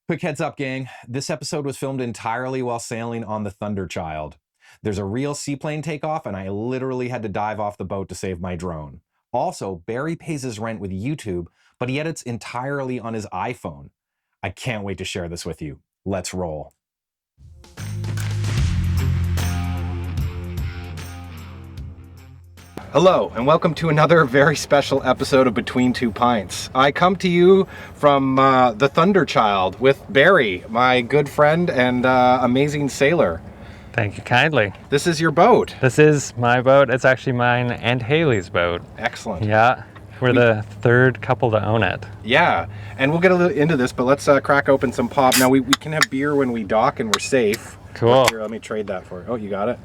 Quick heads up, gang. This episode was filmed entirely while sailing on the Thunderchild. There's a real seaplane takeoff, and I literally had to dive off the boat to save my drone. Also, Barry pays his rent with YouTube, but he edits entirely on his iPhone. I can't wait to share this with you. Let's roll. Hello, and welcome to another very special episode of Between Two Pints. I come to you from the Thunderchild with Barry, my good friend and amazing sailor. Thank you kindly. This is your boat. This is my boat. It's actually mine and Haley's boat. Excellent. Yeah, we're the third couple to own it. Yeah, and we'll get a little into this, but let's crack open some pop. Now, we can have beer when we dock and we're safe. Cool. Here, let me trade that for you. Oh, you got it?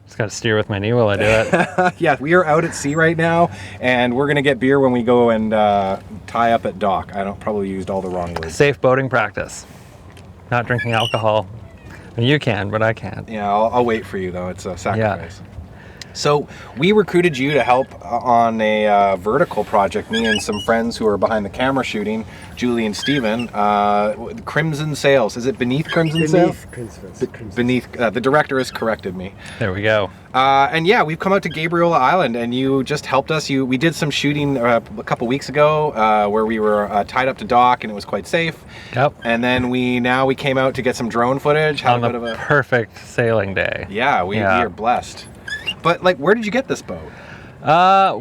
Just got to steer with my knee while I do it. Yeah, we are out at sea right now, and we're going to get beer when we go and tie up at dock. I probably used all the wrong words. Safe boating practice. Not drinking alcohol. I mean, you can, but I can't. Yeah, I'll wait for you, though. It's a sacrifice. Yeah. So we recruited you to help on a vertical project, me and some friends who are behind the camera shooting, Julie and Steven, Crimson Sails. Is it Beneath Crimson Sails? Beneath. The director has corrected me. There we go. And yeah, we've come out to Gabriola Island, and you just helped us. We did some shooting a couple weeks ago where we were tied up to dock, and it was quite safe. Yep. And then we came out to get some drone footage. On a perfect sailing day. Yeah, we are blessed. But where did you get this boat? I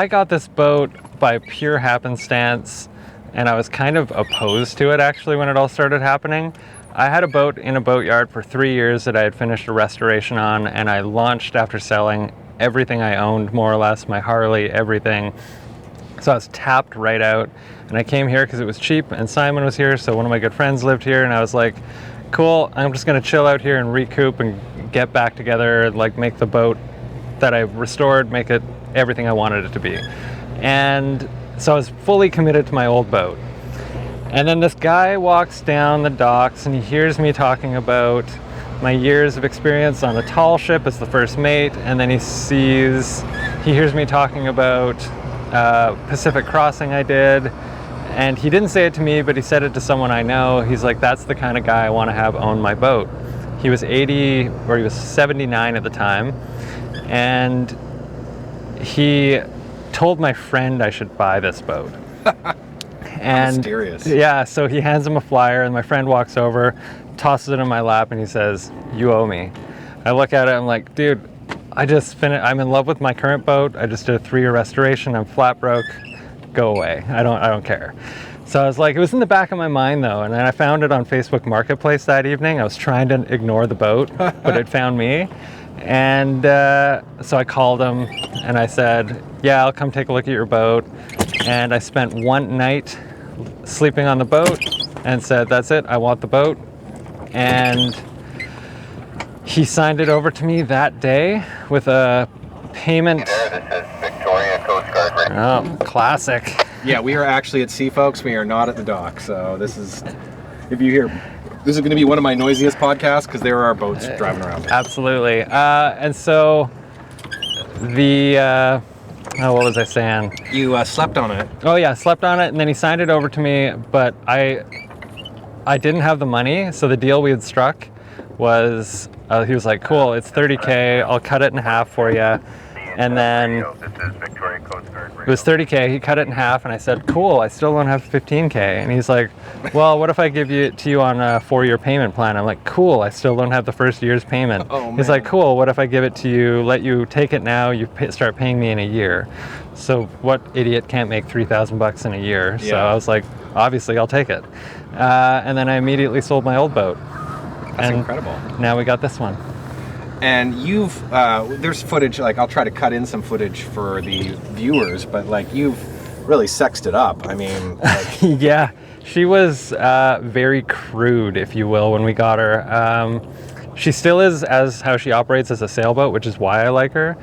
got this boat by pure happenstance, and I was kind of opposed to it actually when it all started happening. I had a boat in a boatyard for 3 years that I had finished a restoration on, and I launched after selling everything I owned, more or less, my Harley, everything. So I was tapped right out, and I came here because it was cheap, and Simon was here, so one of my good friends lived here, and I was like, cool, I'm just gonna chill out here and recoup and get back together, make the boat that I restored, make it everything I wanted it to be. And so I was fully committed to my old boat. And then this guy walks down the docks and he hears me talking about my years of experience on a tall ship as the first mate, and then he hears me talking about Pacific crossing I did. And he didn't say it to me, but he said it to someone I know. He's like, that's the kind of guy I want to have own my boat. He was 79 at the time. And he told my friend I should buy this boat. And mysterious. Yeah, so he hands him a flyer, and my friend walks over, tosses it in my lap, and he says, you owe me. I look at it, I'm like, dude, I'm in love with my current boat. I just did a 3-year restoration. I'm flat broke. Go away. I don't care. So I was like, it was in the back of my mind though, and then I found it on Facebook Marketplace that evening. I was trying to ignore the boat, but it found me. And so I called him and I said, yeah, I'll come take a look at your boat. And I spent one night sleeping on the boat and said, that's it, I want the boat. And he signed it over to me that day with a payment. Oh, classic. Yeah, we are actually at sea, folks. We are not at the dock. So this is going to be one of my noisiest podcasts because there are boats driving around. Absolutely. And so what was I saying? You slept on it. Oh yeah, slept on it, and then he signed it over to me, but I didn't have the money, so the deal we had struck was, he was like, cool, it's $30K, I'll cut it in half for you. And then it was $30K, he cut it in half, and I said, cool, I still don't have $15K. And he's like, well, what if I give it to you on a 4-year payment plan? I'm like, cool, I still don't have the first year's payment. Oh, man. He's like, cool, what if I give it to you, let you take it now, you start paying me in a year. So what idiot can't make $3,000 in a year? Yeah. So I was like, obviously I'll take it. And then I immediately sold my old boat. That's incredible. Now we got this one. And there's footage, I'll try to cut in some footage for the viewers, but you've really sexed it up. I mean, yeah, she was very crude, if you will, when we got her. She still is as how she operates as a sailboat, which is why I like her.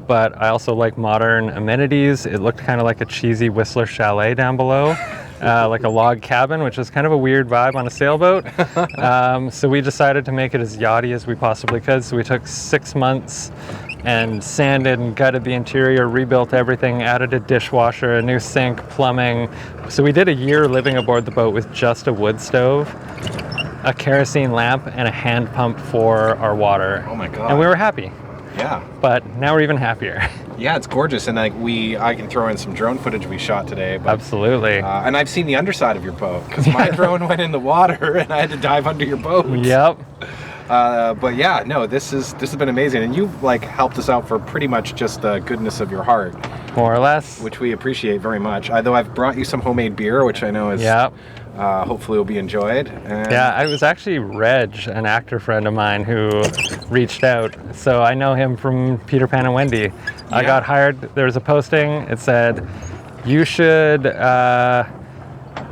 But I also like modern amenities. It looked kind of like a cheesy Whistler chalet down below. Like a log cabin, which is kind of a weird vibe on a sailboat. So we decided to make it as yachty as we possibly could. So we took 6 months and sanded and gutted the interior, rebuilt everything, added a dishwasher, a new sink, plumbing. So we did a year living aboard the boat with just a wood stove, a kerosene lamp, and a hand pump for our water. Oh my God. And we were happy. Yeah. But now we're even happier. Yeah, it's gorgeous, and I can throw in some drone footage we shot today. But, Absolutely. and I've seen the underside of your boat because my drone went in the water and I had to dive under your boat. Yep. But yeah, no, this has been amazing, and you've like helped us out for pretty much just the goodness of your heart, More or less. which we appreciate very much. Though I've brought you some homemade beer, which I know is hopefully will be enjoyed. And Yeah, it was actually Reg, an actor friend of mine, who reached out. So I know him from Peter Pan and Wendy. I got hired. There was a posting. It said, "You should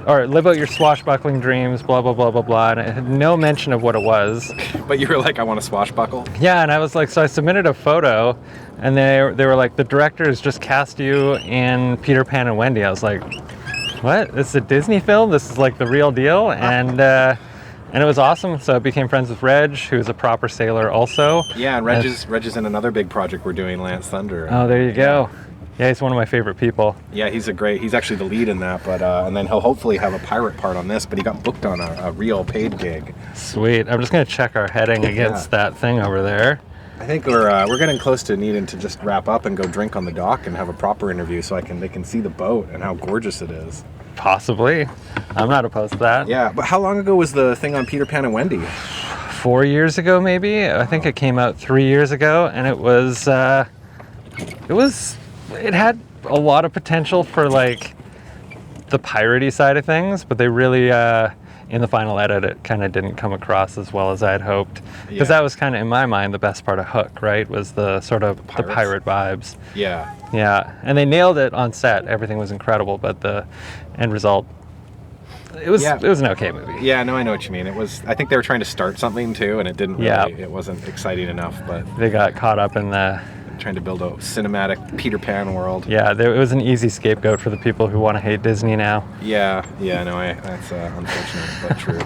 or live out your swashbuckling dreams." Blah blah blah blah blah. And it had no mention of what it was. But you were like, I want to swashbuckle. Yeah, and I was like, so I submitted a photo, and they were like, the directors just cast you in Peter Pan and Wendy. I was like, what? This is a Disney film? This is like the real deal? And it was awesome. So I became friends with Reg, who's a proper sailor also. Yeah, and Reg is in another big project we're doing, Lance Thunder. Oh, there you go. Yeah, he's one of my favorite people. Yeah, he's actually the lead in that, but and then he'll hopefully have a pirate part on this, but he got booked on a real paid gig. Sweet. I'm just gonna check our heading against that thing over there. I think we're getting close to needing to just wrap up and go drink on the dock and have a proper interview so they can see the boat and how gorgeous it is. Possibly. I'm not opposed to that. Yeah, but how long ago was the thing on Peter Pan and Wendy? 4 years ago, maybe. I think it came out 3 years ago, and it had a lot of potential for like the piratey side of things, but they really in the final edit it kind of didn't come across as well as I had hoped, because that was kind of in my mind the best part of Hook, right? Was the sort of the pirate vibes. Yeah, and they nailed it on set. Everything was incredible, but the end result, it was an okay movie. Yeah, no, I know what you mean. I think they were trying to start something too, and it didn't really, it wasn't exciting enough, but they got caught up in the trying to build a cinematic Peter Pan world. Yeah, it was an easy scapegoat for the people who want to hate Disney now. Yeah, no, that's unfortunate but true.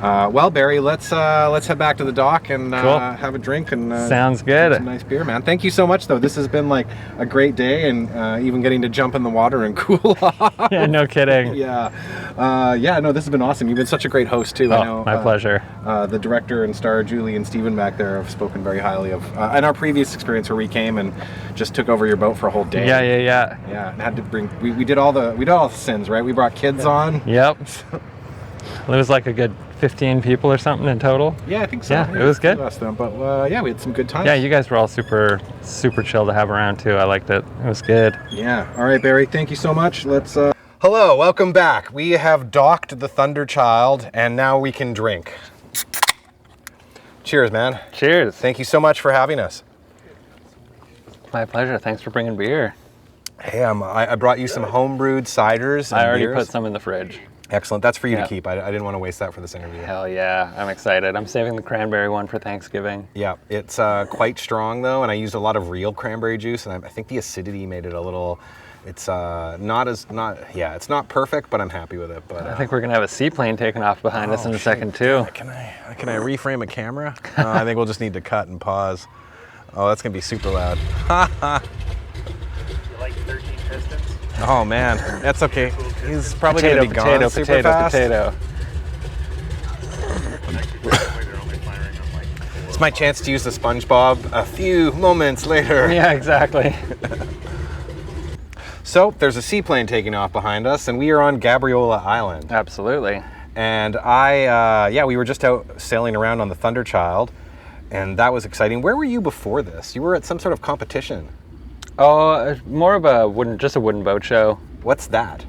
Well, Barry, let's head back to the dock and have a drink and sounds good. Some nice beer, man. Thank you so much, though. This has been like a great day, and even getting to jump in the water and cool off. Yeah, no kidding. No, this has been awesome. You've been such a great host too. Oh, I know, my pleasure. The director and star Julie and Steven back there have spoken very highly of in our previous experience where we came and just took over your boat for a whole day. Yeah. And had to bring. We did all the sins, right? We brought kids on. Yep. It was like a good 15 people or something in total. Yeah, I think so. Yeah, it was good. But we had some good times. Yeah, you guys were all super chill to have around too. I liked it. It was good. Yeah. All right, Barry. Thank you so much. Let's. Hello, welcome back. We have docked the Thunderchild, and now we can drink. Cheers, man. Cheers. Thank you so much for having us. My pleasure. Thanks for bringing beer. Hey, I brought you some homebrewed ciders. And I already beers. put some in the fridge. Excellent. That's for you to keep. I didn't want to waste that for this interview. Hell yeah. I'm excited. I'm saving the cranberry one for Thanksgiving. Yeah, it's quite strong though, and I used a lot of real cranberry juice, and I think the acidity made it a little. It's it's not perfect, but I'm happy with it. But I think we're gonna have a seaplane taking off behind us in a second too. Can I reframe a camera? I think we'll just need to cut and pause. Oh, that's gonna be super loud. You like 13 pistons? Oh man, that's okay. He's probably gonna be gone super fast. Potato. It's my chance to use the SpongeBob a few moments later. Yeah, exactly. So there's a seaplane taking off behind us, and we are on Gabriola Island. Absolutely. And we were just out sailing around on the Thunderchild, and that was exciting. Where were you before this? You were at some sort of competition. Oh, more of a wooden boat show. What's that?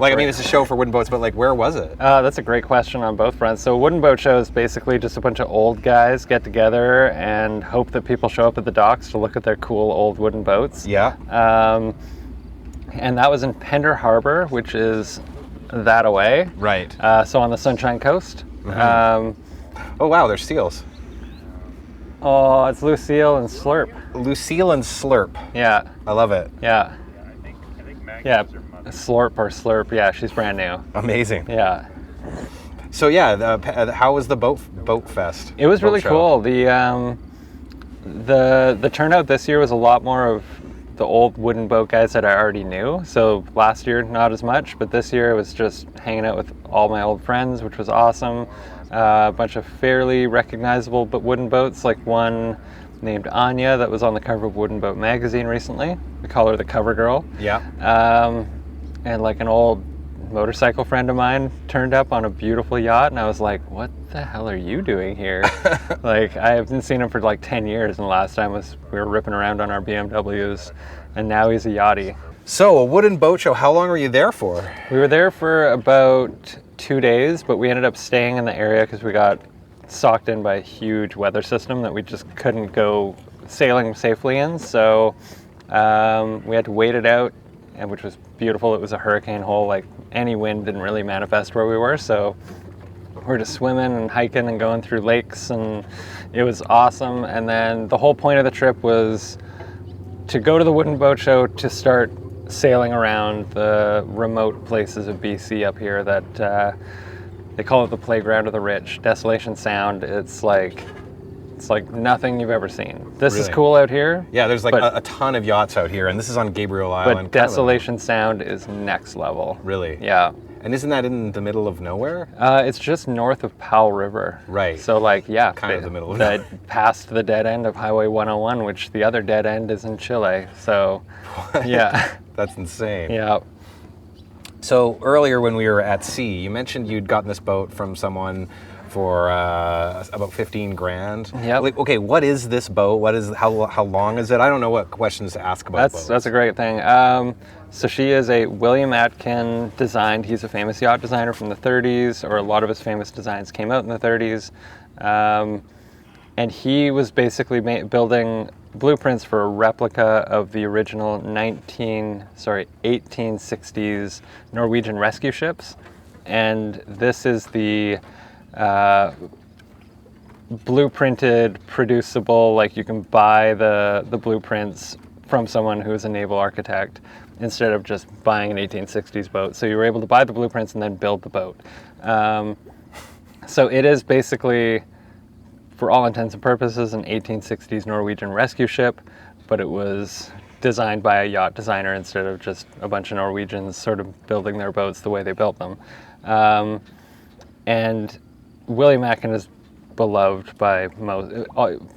It's a show for wooden boats, but like, where was it? That's a great question on both fronts. So wooden boat show is basically just a bunch of old guys get together and hope that people show up at the docks to look at their cool old wooden boats. Yeah. And that was in Pender Harbour, which is that away. Right. So on the Sunshine Coast. Mm-hmm. Oh wow, there's seals. Oh, it's Lucille and Slurp. Lucille and Slurp. Yeah. I love it. Yeah. I think Maggie's Yeah. her mother. Slurp or Slurp. Yeah, she's brand new. Amazing. Yeah. So yeah, how was the boat fest? It was boat really show? cool. The turnout this year was a lot more of the old wooden boat guys that I already knew. So last year, not as much, but this year it was just hanging out with all my old friends, which was awesome. A bunch of fairly recognizable but wooden boats, like one named Anya that was on the cover of Wooden Boat magazine recently. We call her the cover girl. Yeah. And like an old motorcycle friend of mine turned up on a beautiful yacht, and I was like, what the hell are you doing here? Like, I haven't seen him for like 10 years, and the last time was we were ripping around on our BMWs, and now he's a yachty. So, a wooden boat show, how long were you there for? We were there for about 2 days, but we ended up staying in the area because we got socked in by a huge weather system that we just couldn't go sailing safely in. So we had to wait it out, and which was beautiful. It was a hurricane hole, like any wind didn't really manifest where we were. So we're just swimming and hiking and going through lakes, and it was awesome. And then the whole point of the trip was to go to the wooden boat show to start sailing around the remote places of BC up here that they call it the playground of the rich. Desolation Sound. It's like nothing you've ever seen. This is Really? cool out here. Yeah, there's like But- a ton of yachts out here, and this is on Gabriel Island. But kind of Desolation Sound is next level. Really? Yeah. And isn't that in the middle of nowhere? It's just north of Powell River. Right. So like, yeah. Kind of the middle of past the dead end of Highway 101, which the other dead end is in Chile. So, yeah. That's insane. Yeah. So earlier when we were at sea, you mentioned you'd gotten this boat from someone for about 15 grand. Yep. Like, okay, what is this boat? How long is it? I don't know what questions to ask about boats. That's a great thing. So she is a William Atkin designed. He's a famous yacht designer from the 30s, or a lot of his famous designs came out in the 30s. And he was basically building blueprints for a replica of the original 1860s Norwegian rescue ships. And this is the blueprinted, producible, like you can buy the blueprints from someone who is a naval architect instead of just buying an 1860s boat. So you were able to buy the blueprints and then build the boat. So it is basically, for all intents and purposes, an 1860s Norwegian rescue ship, but it was designed by a yacht designer instead of just a bunch of Norwegians sort of building their boats the way they built them. And William Atkin is beloved by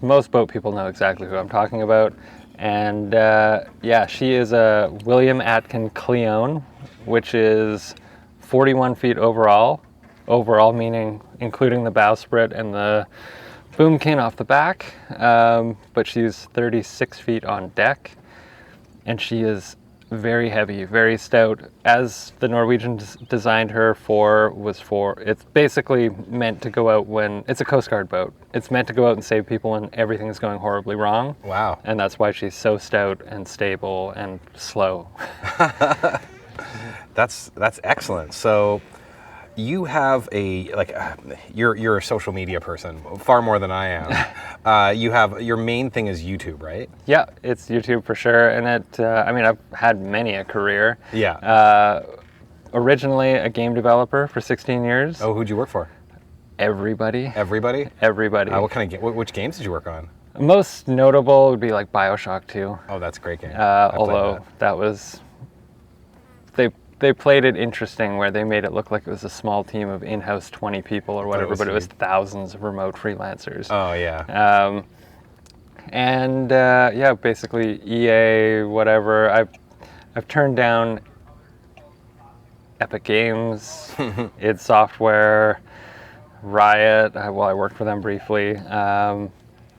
most boat people know exactly who I'm talking about. And yeah, she is a William Atkin Cleone, which is 41 feet overall meaning including the bowsprit and the boomkin off the back, but she's 36 feet on deck, and she is very heavy, very stout. As the Norwegians designed her it's basically meant to go out when, it's a Coast Guard boat. It's meant to go out and save people when everything is going horribly wrong. Wow. And that's why she's so stout and stable and slow. That's excellent. So you have you're a social media person, far more than I am. You have, your main thing is YouTube, right? Yeah, it's YouTube for sure. And I mean, I've had many a career. Yeah. Originally a game developer for 16 years. Oh, who'd you work for? Everybody. Everybody? Everybody. What kind of which games did you work on? Most notable would be like BioShock 2. Oh, that's a great game. I played Although that was, they played it interesting where they made it look like it was a small team of in-house 20 people or whatever, but it was thousands of remote freelancers. Oh, yeah. And yeah, basically EA, whatever. I've turned down Epic Games, id Software, Riot. I worked for them briefly.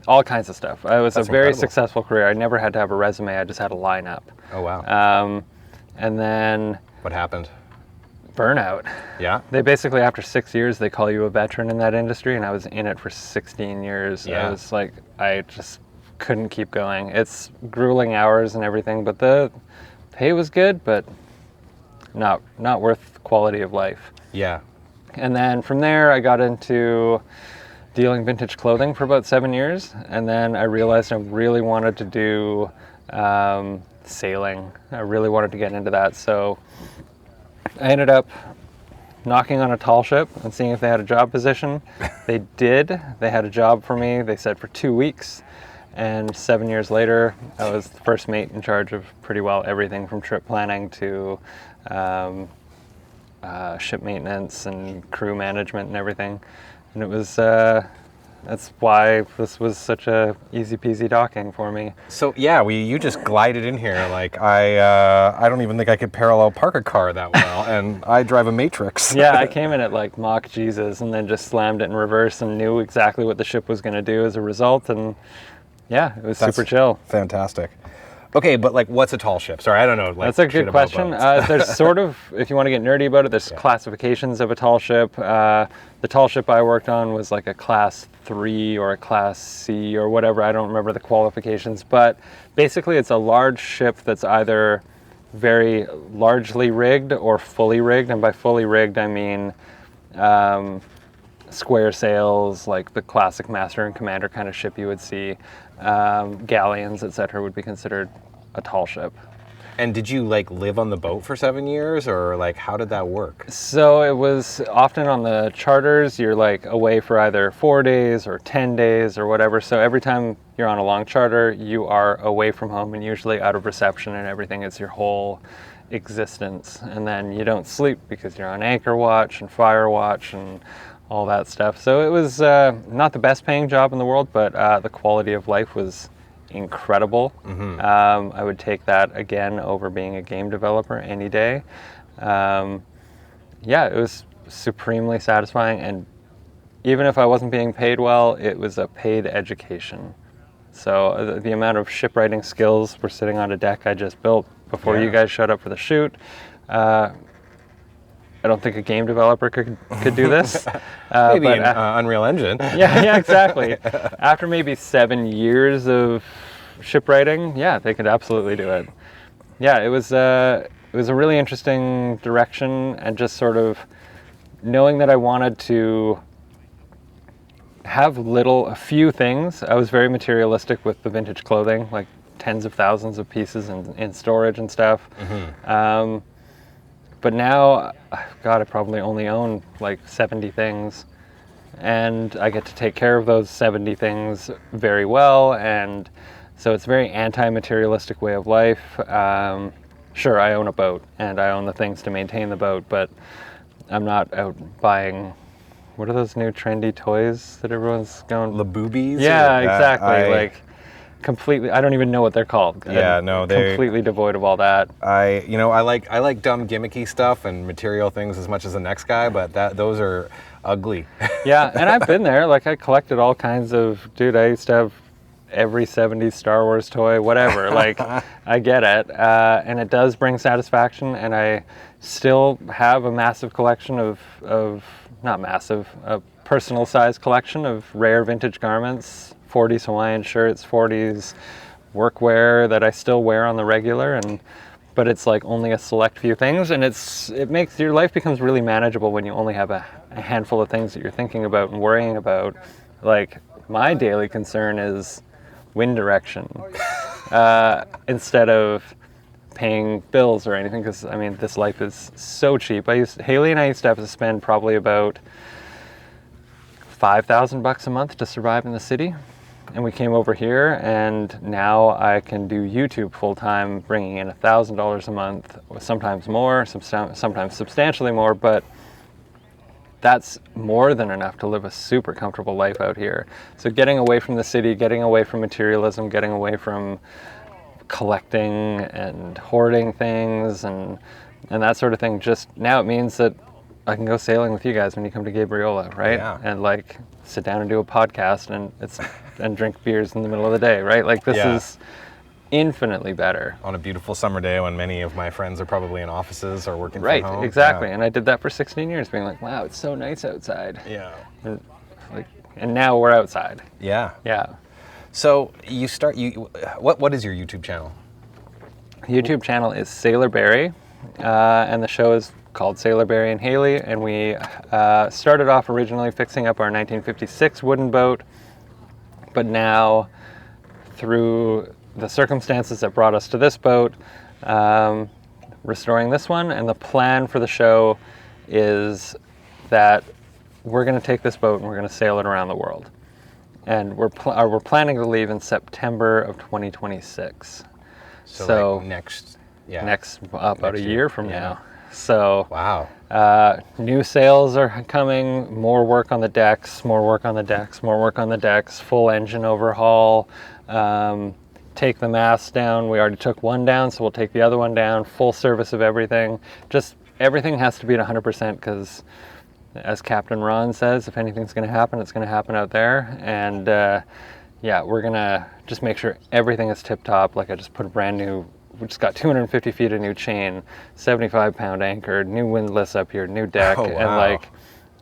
All kinds of stuff. It was That's a very incredible. successful career. I never had to have a resume. I just had a lineup. Oh, wow. And then What happened? burnout. Yeah? They basically, after 6 years, they call you a veteran in that industry, and I was in it for 16 years. Yeah. I was like, I just couldn't keep going. It's grueling hours and everything, but the pay was good, but not worth quality of life. Yeah. And then from there, I got into dealing vintage clothing for about 7 years, and then I realized I really wanted to do sailing. I really wanted to get into that, so I ended up knocking on a tall ship and seeing if they had a job position. They did. They had a job for me. They said for 2 weeks, And 7 years later, I was the first mate in charge of pretty well everything from trip planning to ship maintenance and crew management and everything. And it was, that's why this was such a easy peasy docking for me. So yeah, you just glided in here like I don't even think I could parallel park a car that well, and I drive a Matrix. Yeah, I came in at like Mach Jesus and then just slammed it in reverse and knew exactly what the ship was going to do as a result, and yeah, it was super chill. Fantastic. Okay, but like, what's a tall ship? Sorry, I don't know. Like, that's a good question. There's sort of, if you want to get nerdy about it, there's classifications of a tall ship. The tall ship I worked on was like a class 3 or a class C or whatever. I don't remember the qualifications, but basically it's a large ship that's either very largely rigged or fully rigged. And by fully rigged, I mean square sails, like the classic master and commander kind of ship you would see. Galleons, etc., would be considered a tall ship. And did you like live on the boat for 7 years, or like how did that work? So it was often on the charters, you're like away for either 4 days or 10 days or whatever. So every time you're on a long charter, you are away from home and usually out of reception and everything. It's your whole existence. And then you don't sleep because you're on anchor watch and fire watch and all that stuff. So it was not the best paying job in the world, but the quality of life was incredible. Mm-hmm. I would take that again over being a game developer any day. Yeah, it was supremely satisfying, and even if I wasn't being paid well, it was a paid education. So the amount of shipwriting skills were sitting on a deck I just built before you guys showed up for the shoot. I don't think a game developer could do this. Maybe an Unreal Engine. Yeah, exactly. After maybe 7 years of shipwriting, yeah, they could absolutely do it. Yeah, it was a really interesting direction, and just sort of knowing that I wanted to have a few things. I was very materialistic with the vintage clothing, like tens of thousands of pieces in storage and stuff. Mm-hmm. But now, God, I probably only own like 70 things, and I get to take care of those 70 things very well, and so it's a very anti-materialistic way of life. Sure, I own a boat, and I own the things to maintain the boat, but I'm not out buying, what are those new trendy toys that everyone's going? Laboobies? Yeah, exactly. Like, completely, I don't even know what they're called. Yeah, no, they're completely devoid of all that. I like dumb gimmicky stuff and material things as much as the next guy, but those are ugly. Yeah, and I've been there. Like, I collected all kinds of, dude, I used to have every 70s Star Wars toy, whatever. Like, I get it, and it does bring satisfaction. And I still have a massive collection of not massive, a personal size collection of rare vintage garments. 40s Hawaiian shirts, 40s workwear that I still wear on the regular, but it's like only a select few things, and it makes your life becomes really manageable when you only have a handful of things that you're thinking about and worrying about. Like, my daily concern is wind direction instead of paying bills or anything, because I mean, this life is so cheap. Haley and I used to have to spend probably about $5,000 a month to survive in the city. And we came over here, and now I can do YouTube full-time, bringing in $1,000 a month, sometimes more, sometimes substantially more, but that's more than enough to live a super comfortable life out here. So getting away from the city, getting away from materialism, getting away from collecting and hoarding things and that sort of thing, just now it means that I can go sailing with you guys when you come to Gabriola, right? Yeah. And like sit down and do a podcast and drink beers in the middle of the day, right? Like this is infinitely better. On a beautiful summer day when many of my friends are probably in offices or working from home. Right, exactly. Yeah. And I did that for 16 years, being like, wow, it's so nice outside. Yeah. And now we're outside. Yeah. Yeah. So what is your YouTube channel? YouTube channel is Sailor Barry, and the show is called Sailor Barry and Haley, and we started off originally fixing up our 1956 wooden boat, but now through the circumstances that brought us to this boat, restoring this one, and the plan for the show is that we're going to take this boat and we're going to sail it around the world. and we're planning to leave in September of 2026. So like next About a year. year from now. So wow. New sails are coming, more work on the decks, full engine overhaul, take the mast down. We already took one down, so we'll take the other one down, full service of everything. Just everything has to be at 100% because, as Captain Ron says, if anything's going to happen, it's going to happen out there. And we're going to just make sure everything is tip-top. Like I just put we just got 250 feet of new chain, 75-pound anchor, new windlass up here, new deck, and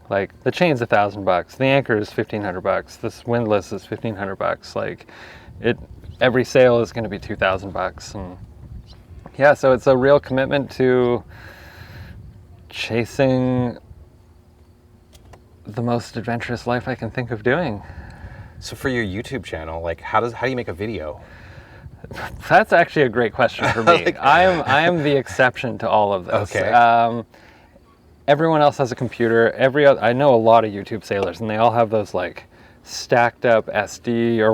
like the chain's $1,000, the anchor is $1,500, this windlass is $1,500. Like every sail is going to be $2,000, and yeah, so it's a real commitment to chasing the most adventurous life I can think of doing. So for your YouTube channel, like how do you make a video? That's actually a great question for me. I am the exception to all of this. Okay. Everyone else has a computer. I know a lot of YouTube sailors, and they all have those like stacked up SD or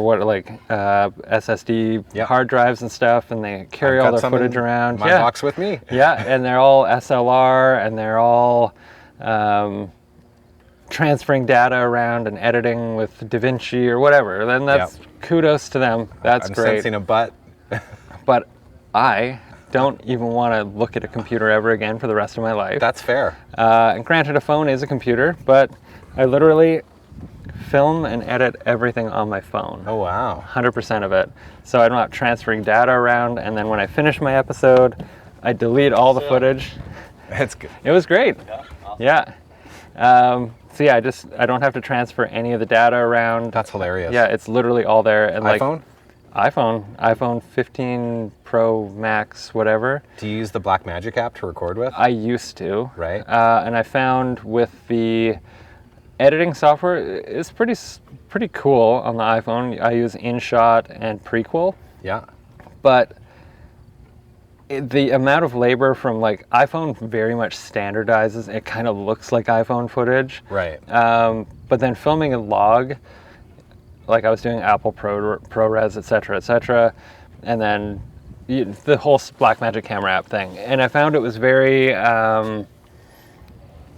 SSD hard drives and stuff, and they carry all their footage around. My box with me. Yeah, and they're all SLR, and they're all transferring data around and editing with DaVinci or whatever. Then that's kudos to them. That's I'm great. sensing a butt. But I don't even want to look at a computer ever again for the rest of my life. That's fair. And granted, a phone is a computer, but I literally film and edit everything on my phone. Oh, wow. 100% of it. So I'm not transferring data around, and then when I finish my episode, I delete all the footage. That's good. It was great. Yeah. Awesome. So yeah, I don't have to transfer any of the data around. That's hilarious. Yeah, it's literally all there. And iPhone 15 Pro Max, whatever. Do you use the Blackmagic app to record with? I used to. Right. And I found with the editing software, it's pretty cool on the iPhone. I use InShot and Prequel. Yeah. But the amount of labor from like iPhone very much standardizes. It kind of looks like iPhone footage. Right. But then filming a log, like I was doing Apple ProRes, et cetera, and then the whole Blackmagic camera app thing. And I found it was very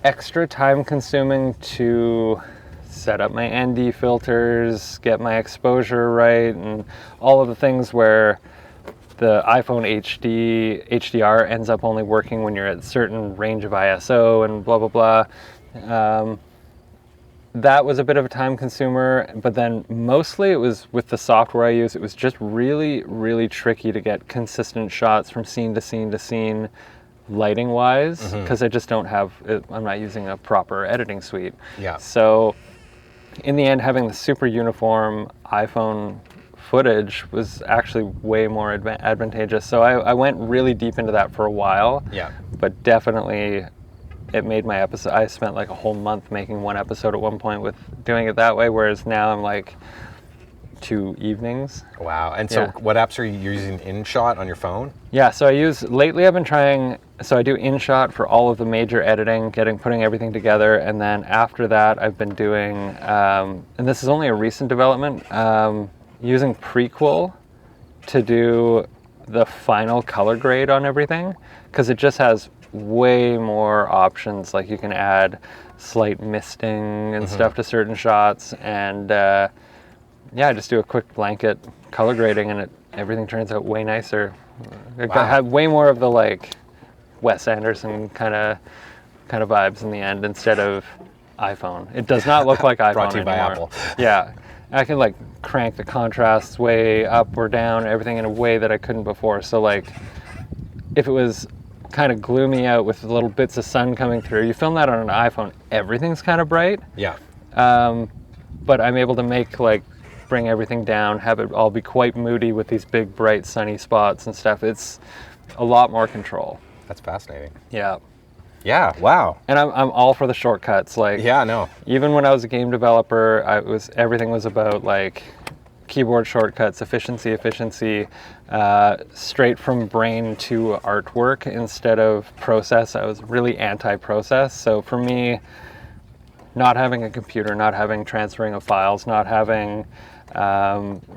extra time consuming to set up my ND filters, get my exposure right, and all of the things where the iPhone HDR ends up only working when you're at a certain range of ISO and blah, blah, blah. That was a bit of a time consumer, but then mostly it was with the software I use, it was just really, really tricky to get consistent shots from scene to scene to scene lighting wise, because I just don't have, I'm not using a proper editing suite. Yeah. So in the end, having the super uniform iPhone footage was actually way more advantageous. So I went really deep into that for a while. Yeah. But definitely it made my episode, I spent like a whole month making one episode at one point with doing it that way, whereas now I'm like 2 evenings. Wow. And so what apps are you using InShot on your phone? Yeah, so lately I've been trying, so I do InShot for all of the major editing, putting everything together, and then after that I've been doing, and this is only a recent development, using Prequel to do the final color grade on everything, because it just has way more options. Like you can add slight misting and stuff to certain shots, and I just do a quick blanket color grading, and everything turns out way nicer. I have way more of the like Wes Anderson kind of vibes in the end instead of iPhone. It does not look like iPhone Brought to you anymore. by Apple. Yeah. I can like crank the contrast way up or down, everything in a way that I couldn't before. So like if it was kind of gloomy out with little bits of sun coming through, you film that on an iPhone, everything's kind of bright. Yeah. But I'm able to bring everything down, have it all be quite moody with these big bright sunny spots and stuff. It's a lot more control. That's fascinating. Yeah. Yeah, wow. And I'm all for the shortcuts. Even when I was a game developer, everything was about like keyboard shortcuts, efficiency, straight from brain to artwork instead of process. I was really anti-process. So for me, not having a computer, not having transferring of files, not having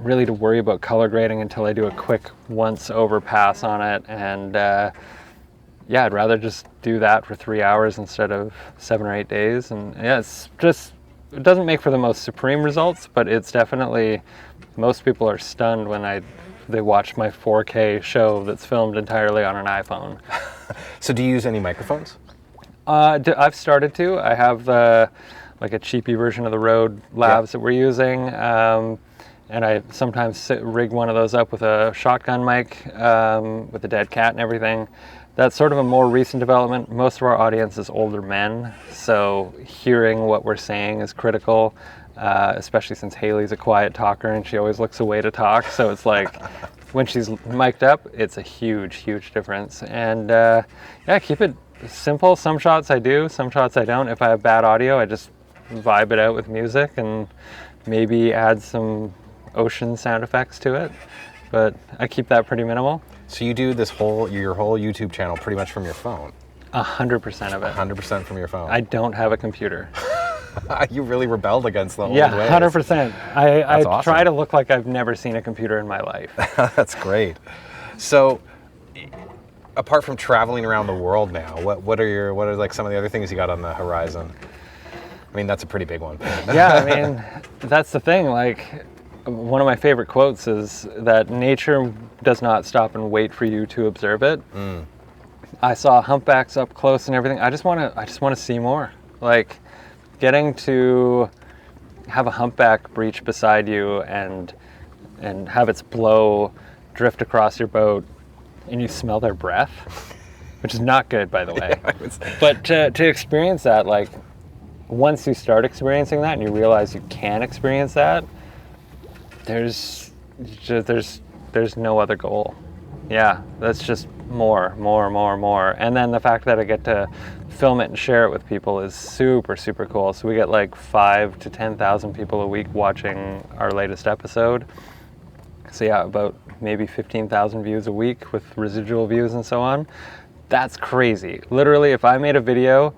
really to worry about color grading until I do a quick once over pass on it. And yeah, I'd rather just do that for 3 hours instead of 7 or 8 days. And yeah, it's just, it doesn't make for the most supreme results, but it's definitely, most people are stunned when they watch my 4K show that's filmed entirely on an iPhone. So do you use any microphones? I've started to. I have like a cheapy version of the Rode Labs that we're using, and I sometimes rig one of those up with a shotgun mic with a dead cat and everything. That's sort of a more recent development. Most of our audience is older men, so hearing what we're saying is critical, especially since Haley's a quiet talker and she always looks away to talk. So it's like when she's mic'd up, it's a huge, huge difference. And yeah, keep it simple. Some shots I do, some shots I don't. If I have bad audio, I just vibe it out with music and maybe add some ocean sound effects to it. But I keep that pretty minimal. So you do your whole YouTube channel pretty much from your phone? 100% of it. 100% from your phone? I don't have a computer. You really rebelled against the old ways. Yeah, 100%. I awesome. try to look like I've never seen a computer in my life. That's great. So, apart from traveling around the world now, what are like some of the other things you got on the horizon? I mean, that's a pretty big one. Yeah, I mean, that's the thing. Like, one of my favorite quotes is that nature does not stop and wait for you to observe it. I saw humpbacks up close and everything. I just want to see more. Like, getting to have a humpback breach beside you and have its blow drift across your boat and you smell their breath, which is not good, by the way. But to experience that, like, once you start experiencing that and you realize you can experience that, there's no other goal. Yeah, that's just more. And then the fact that I get to film it and share it with people is super, super cool. So we get like 5,000 to 10,000 people a week watching our latest episode. So yeah, about maybe 15,000 views a week with residual views and so on. That's crazy. Literally, if I made a video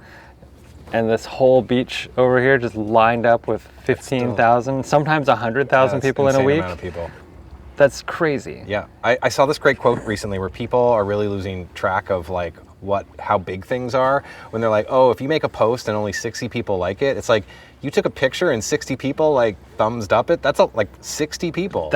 and this whole beach over here just lined up with 15,000, sometimes 100,000 people in a week. Amount of people. That's crazy. Yeah, I saw this great quote recently where people are really losing track of like how big things are when they're like, oh, if you make a post and only 60 people like it, it's like you took a picture and 60 people like thumbs up it. That's like 60 people.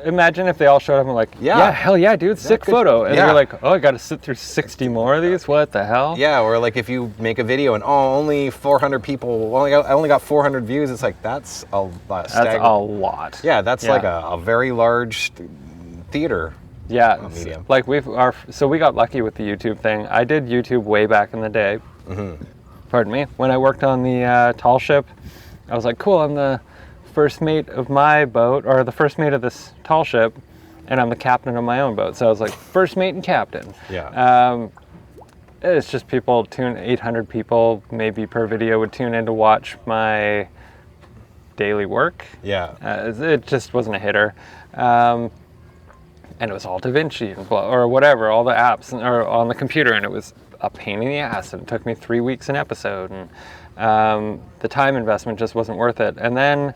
Imagine if they all showed up and like, yeah hell yeah, dude, sick photo. And you're like, oh, I got to sit through 60 more of these? What the hell? Yeah, or like if you make a video and only 400 people, I only got 400 views. It's like, that's a lot. That's a lot. Yeah, that's like a very large theater. Yeah, medium. Like we got lucky with the YouTube thing. I did YouTube way back in the day. Pardon me. When I worked on the tall ship, I was like, cool, I'm the first mate of my boat, or the first mate of this tall ship, and I'm the captain of my own boat. So I was like, first mate and captain. Yeah. It's just 800 people maybe per video would tune in to watch my daily work. Yeah. It just wasn't a hitter. And it was all DaVinci or whatever, all the apps or on the computer, and it was a pain in the ass, and it took me 3 weeks an episode, and the time investment just wasn't worth it. And then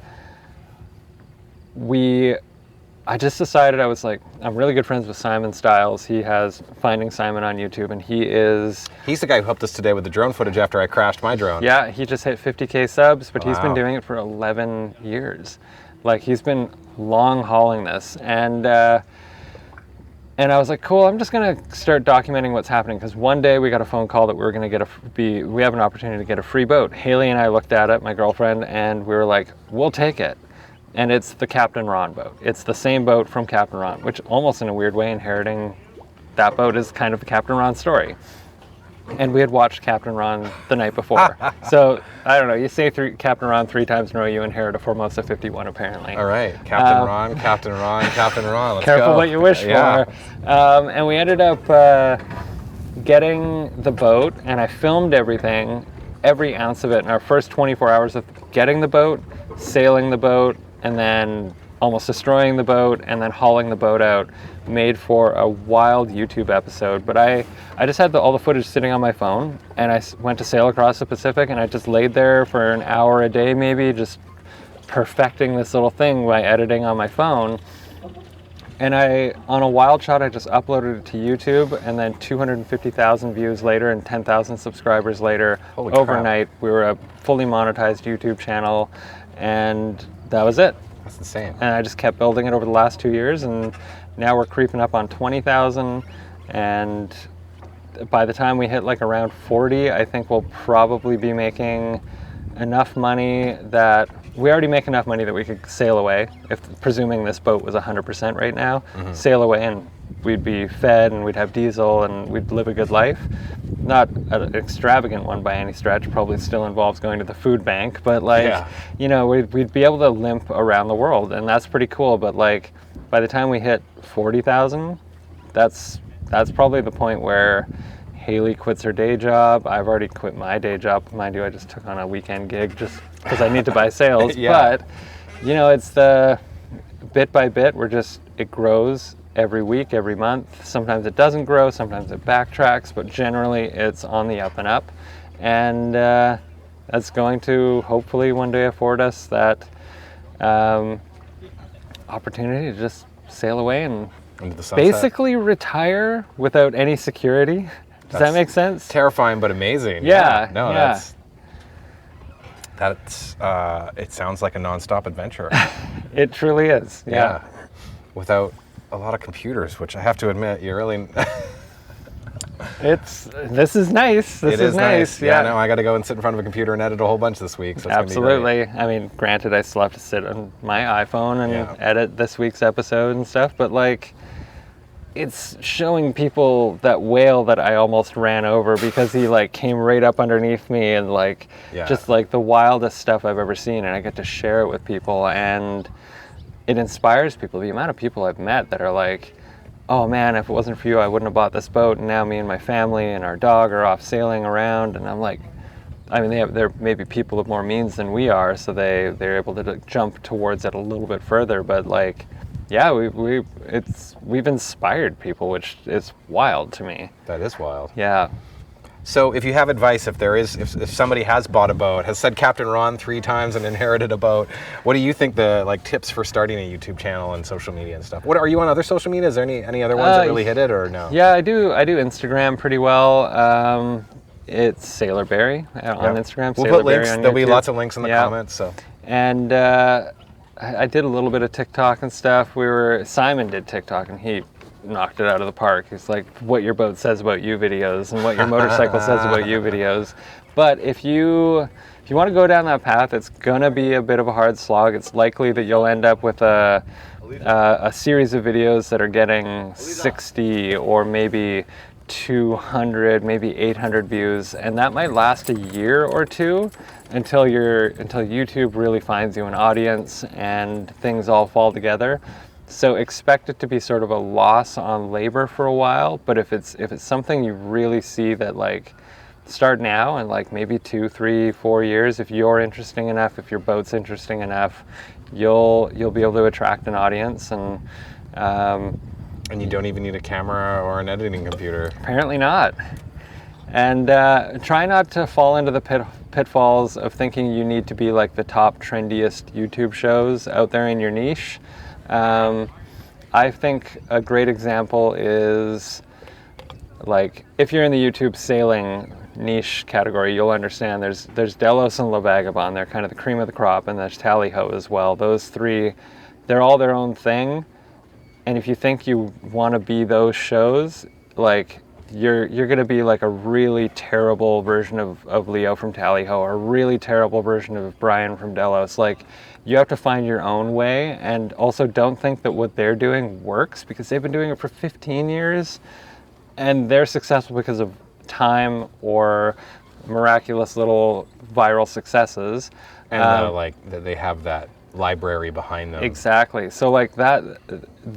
I just decided, I was like, I'm really good friends with Simon Stiles. He has Finding Simon on YouTube, and he's the guy who helped us today with the drone footage after I crashed my drone. Yeah, he just hit 50K subs, but he's been doing it for 11 years. Like, he's been long hauling this, and I was like, cool, I'm just gonna start documenting what's happening, because one day we got a phone call that we were gonna we have an opportunity to get a free boat. Haley and I looked at it, my girlfriend, and we were like, we'll take it. And it's the Captain Ron boat. It's the same boat from Captain Ron, which almost in a weird way, inheriting that boat is kind of the Captain Ron story. And we had watched Captain Ron the night before. So, I don't know, you say Captain Ron 3 times in a row, you inherit a Formosa 51 apparently. All right, Captain Ron, Captain Ron, Captain Ron, let's careful go. What you wish for. And we ended up getting the boat, and I filmed everything, every ounce of it, in our first 24 hours of getting the boat, sailing the boat, and then almost destroying the boat and then hauling the boat out made for a wild YouTube episode. But I just had all the footage sitting on my phone, and I went to sail across the Pacific, and I just laid there for an hour a day maybe, just perfecting this little thing by editing on my phone. And on a wild shot, I just uploaded it to YouTube, and then 250,000 views later and 10,000 subscribers later, Holy crap. overnight, we were a fully monetized YouTube channel, and that was it. That's insane. And I just kept building it over the last 2 years, and now we're creeping up on 20,000, and by the time we hit like around 40, I think we'll probably be making enough money that we already make enough money that we could sail away, if presuming this boat was 100% right now, sail away, and we'd be fed and we'd have diesel and we'd live a good life. Not an extravagant one by any stretch, probably still involves going to the food bank, but like, you know, we'd be able to limp around the world, and that's pretty cool. But like, by the time we hit 40,000, that's probably the point where Haley quits her day job. I've already quit my day job. Mind you, I just took on a weekend gig just because I need to buy sails. But, you know, it's the bit by bit, it grows every week, every month. Sometimes it doesn't grow, sometimes it backtracks, but generally it's on the up and up. And that's going to hopefully one day afford us that opportunity to just sail away and Into the sunset. basically retire without any security. Does that make sense? Terrifying, but amazing. Yeah. No, yeah. that's it sounds like a nonstop adventure. It truly is. Yeah. Without a lot of computers, which I have to admit, you really. This is nice. This is nice. Yeah, no, I got to go and sit in front of a computer and edit a whole bunch this week. So it's gonna be great. Absolutely. I mean, granted, I still have to sit on my iPhone and edit this week's episode and stuff, but like, it's showing people that whale that I almost ran over because he like came right up underneath me, and like just like the wildest stuff I've ever seen, and I get to share it with people, and it inspires people. The amount of people I've met that are like, oh man, if it wasn't for you, I wouldn't have bought this boat, and now me and my family and our dog are off sailing around. And I'm like, I mean, they're maybe people of more means than we are, so they're able to jump towards it a little bit further, but like, yeah, we've inspired people, which is wild to me. That is wild. Yeah. So if you have advice, if somebody has bought a boat, has said Captain Ron 3 times and inherited a boat, what do you think the like tips for starting a YouTube channel and social media and stuff? What are you on other social media? Is there any other ones that really hit it, or no? Yeah, I do Instagram pretty well. It's Sailor Barry on Instagram. We'll Sailor put links. Barry on There'll be YouTube. lots of links in the comments. So. And I did a little bit of TikTok and stuff. Simon did TikTok, and he knocked it out of the park. He's like, what your boat says about you videos and what your motorcycle says about you videos. But if you want to go down that path, it's gonna be a bit of a hard slog. It's likely that you'll end up with a series of videos that are getting 60 or maybe 200, maybe 800 views, and that might last a year or two until YouTube really finds you an audience and things all fall together. So expect it to be sort of a loss on labor for a while, but if it's something you really see that like, start now, and like maybe 2, 3, 4 years, if you're interesting enough, if your boat's interesting enough, you'll be able to attract an audience. And you don't even need a camera or an editing computer. Apparently not. And try not to fall into the pitfalls of thinking you need to be like the top trendiest YouTube shows out there in your niche. I think a great example is like, if you're in the YouTube sailing niche category, you'll understand there's Delos and Liveaboard. They're kind of the cream of the crop, and there's Tally Ho as well. Those 3, they're all their own thing. And if you think you want to be those shows, like you're going to be like a really terrible version of Leo from Tally Ho, or a really terrible version of Brian from Delos. Like, you have to find your own way, and also don't think that what they're doing works, because they've been doing it for 15 years and they're successful because of time or miraculous little viral successes. And like they have that library behind them. Exactly. So like that,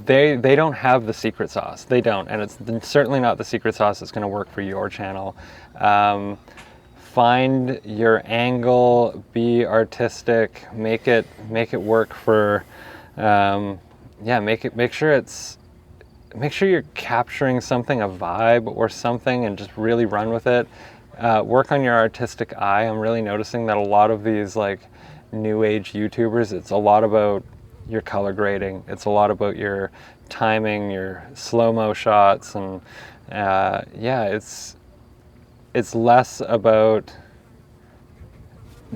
they don't have the secret sauce. They don't, and it's certainly not the secret sauce that's going to work for your channel. Find your angle, be artistic, make it work for Yeah, make sure you're capturing something, a vibe or something, and just really run with it. Work on your artistic eye. I'm really noticing that a lot of these like new age YouTubers, it's a lot about your color grading. It's a lot about your timing, your slow-mo shots, and yeah, it's less about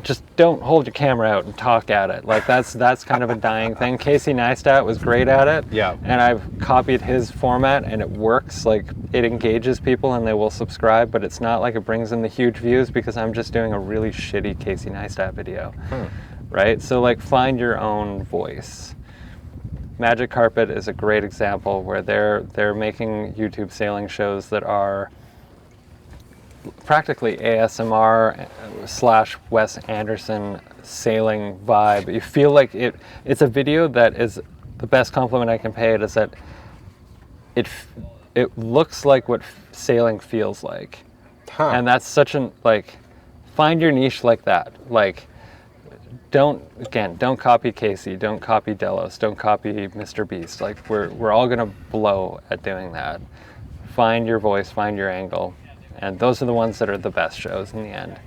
just don't hold your camera out and talk at it. Like that's kind of a dying thing. Casey Neistat was great at it. Yeah. And I've copied his format and it works. Like it engages people and they will subscribe, but it's not like it brings in the huge views because I'm just doing a really shitty Casey Neistat video. Right? So like find your own voice. Magic Carpet is a great example where they're making YouTube sailing shows that are practically ASMR / Wes Anderson sailing vibe. You feel like it's a video that is, the best compliment I can pay it is that it looks like what sailing feels like. And that's such an, like, find your niche like that. Like, don't copy Casey, don't copy Delos, don't copy Mr. Beast. Like, we're all gonna blow at doing that. Find your voice, find your angle. And those are the ones that are the best shows in the end.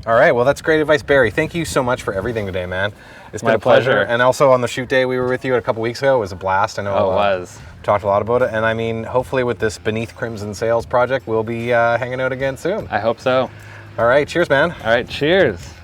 All right, well, that's great advice, Barry. Thank you so much for everything today, man. It's been My a pleasure. pleasure. And also on the shoot day we were with you a couple weeks ago, it was a blast. I know Oh, it was. Talked a lot about it. And I mean, hopefully with this Beneath Crimson Sails project, we'll be hanging out again soon. I hope so. All right, cheers, man. All right, cheers.